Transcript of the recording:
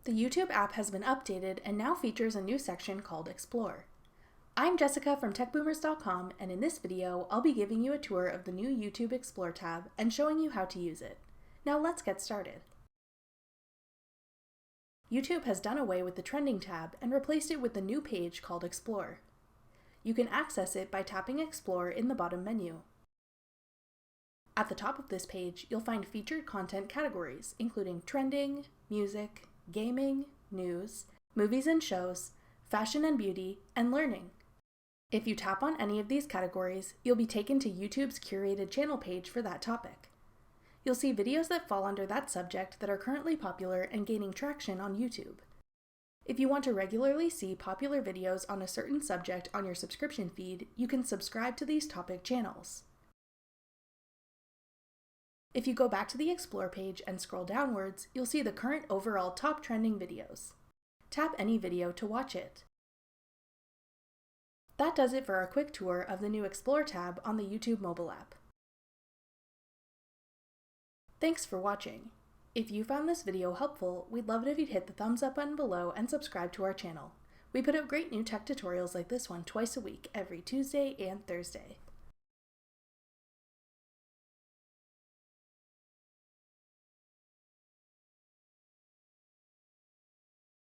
The YouTube app has been updated and now features a new section called Explore. I'm Jessica from techboomers.com, and in this video, I'll be giving you a tour of the new YouTube Explore tab and showing you how to use it. Now let's get started. YouTube has done away with the Trending tab and replaced it with the new page called Explore. You can access it by tapping Explore in the bottom menu. At the top of this page, you'll find featured content categories, including trending, music, gaming, news, movies and shows, fashion and beauty, and learning. If you tap on any of these categories, you'll be taken to YouTube's curated channel page for that topic. You'll see videos that fall under that subject that are currently popular and gaining traction on YouTube. If you want to regularly see popular videos on a certain subject on your subscription feed, you can subscribe to these topic channels. If you go back to the Explore page and scroll downwards, you'll see the current overall top trending videos. Tap any video to watch it. That does it for our quick tour of the new Explore tab on the YouTube mobile app. Thanks for watching. If you found this video helpful, we'd love it if you'd hit the thumbs up button below and subscribe to our channel. We put up great new tech tutorials like this one twice a week, every Tuesday and Thursday.